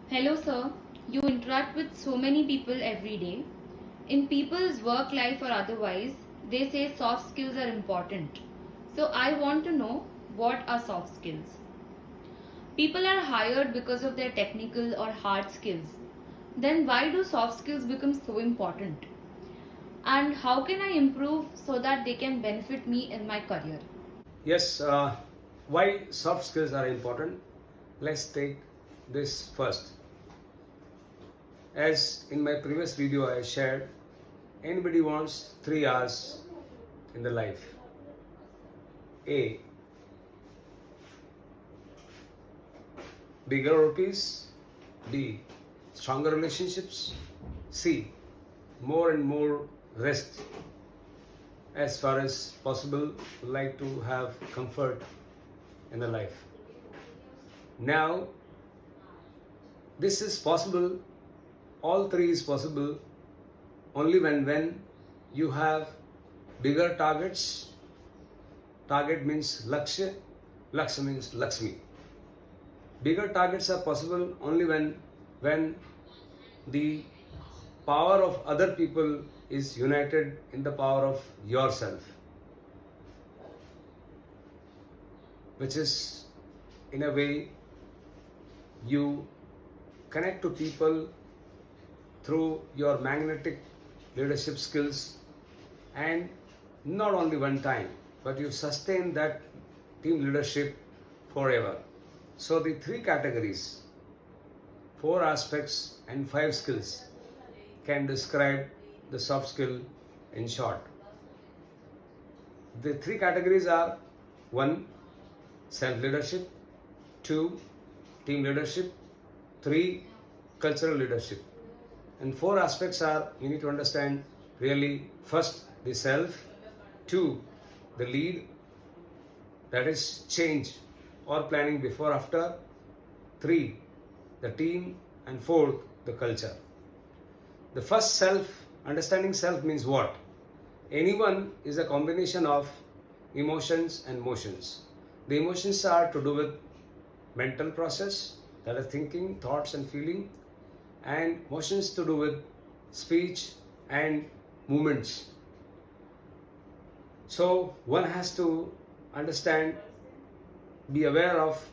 Hello, sir. You interact with so many people every day. In people's work life or otherwise, they say soft skills are important. So, I want to know what are soft skills? People are hired because of their technical or hard skills. Then, why do soft skills become so important? And how can I improve so that they can benefit me in my career? Yes, why soft skills are important? Let's take this first. As in my previous video, I shared anybody wants 3 hours in the life. A. Bigger rupees. B. Stronger relationships. C. More and more rest. As far as possible, like to have comfort in the life. Now, this is possible, all three is possible only when you have bigger targets. Target means Lakshya, Lakshya means Lakshmi. Bigger targets are possible only when the power of other people is united in the power of yourself, which is in a way you connect to people through your magnetic leadership skills, and not only one time, but you sustain that team leadership forever. So the three categories, four aspects and five skills can describe the soft skill in short. The three categories are: one, self leadership; two, team leadership; three, cultural leadership. And four aspects are, you need to understand really: first, the self; two, the lead, that is change or planning before after; three, the team; and fourth, the culture. The first, self, understanding self means what? Anyone is a combination of emotions and motions. The emotions are to do with mental process, that is thinking, thoughts and feeling, and motions to do with speech and movements. So one has to understand, be aware of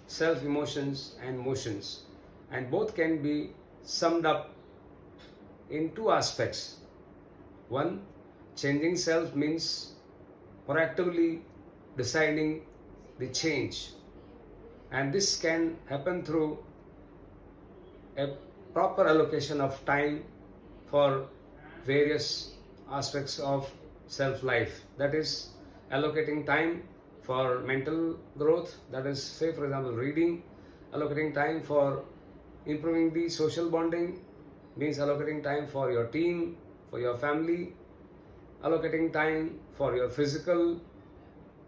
self emotions and motions, and both can be summed up in two aspects. One, changing self means proactively deciding the change, and this can happen through a proper allocation of time for various aspects of self life. That is, allocating time for mental growth, that is, say for example, reading; allocating time for improving the social bonding, means allocating time for your team, for your family; allocating time for your physical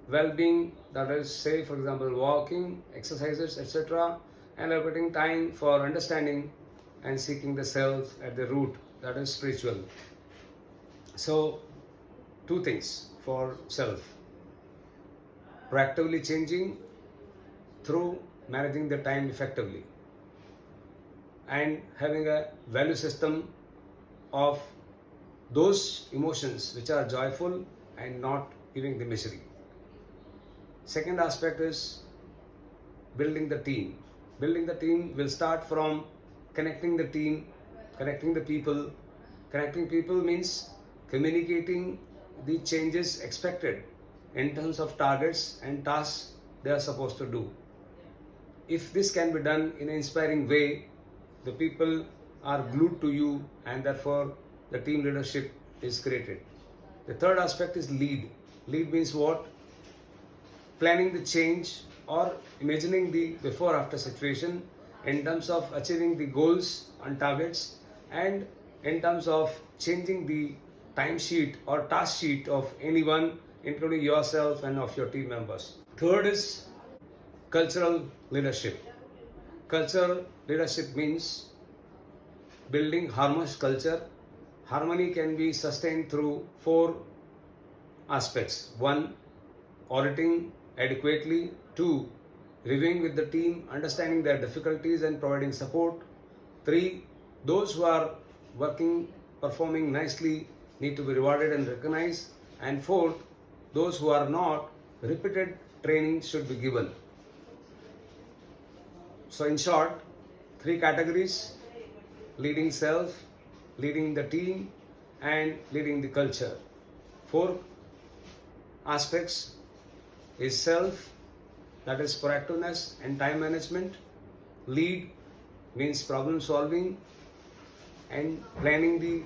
well-being, that is, say for example, walking, exercises, etc., and allocating time for understanding and seeking the self at the root, that is spiritual. So two things for self: proactively changing through managing the time effectively, and having a value system of those emotions which are joyful and not giving the misery. Second aspect is building the team. Building the team will start from connecting the team, connecting the people. Connecting people means communicating the changes expected in terms of targets and tasks they are supposed to do. If this can be done in an inspiring way, the people are glued to you, and therefore the team leadership is created. The third aspect is lead. Lead means what? Planning the change or imagining the before after situation in terms of achieving the goals and targets, and in terms of changing the timesheet or task sheet of anyone, including yourself and of your team members. Third is cultural leadership. Cultural leadership means building harmonious culture. Harmony can be sustained through four aspects: one, auditing adequately; two, reviewing with the team, understanding their difficulties and providing support. 3. Those who are working, performing nicely need to be rewarded and recognized. And 4th, those who are not, repeated training should be given. So in short, 3 categories: leading self, leading the team, and leading the culture. 4 aspects is self, that is proactiveness and time management. Lead means problem solving and planning the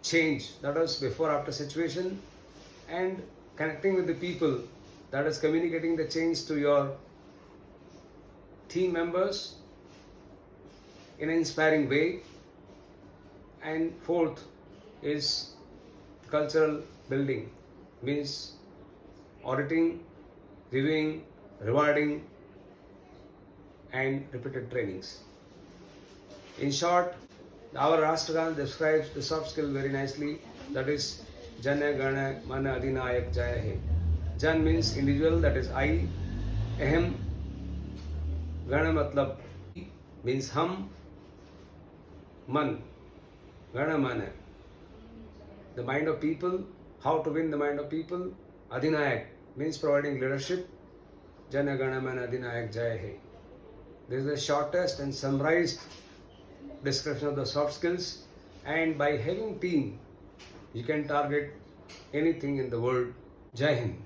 change, that is before after situation, and connecting with the people, that is communicating the change to your team members in an inspiring way. And 4th is cultural building, means auditing, reviewing, rewarding, and repeated trainings. In short, our Rashtragan describes the soft skill very nicely, that is Jana Gana Mana Adhinayak Jaya Hai. Jan means individual, that is I. Ahem, Gana matlab means hum. Man, Gana Mana, the mind of people, how to win the mind of people. Adhinayak means providing leadership. Jana Gana Mana Adhinayak Jaya Hai. This is the shortest and summarized description of the soft skills, and by having team you can target anything in the world. Jai Hind.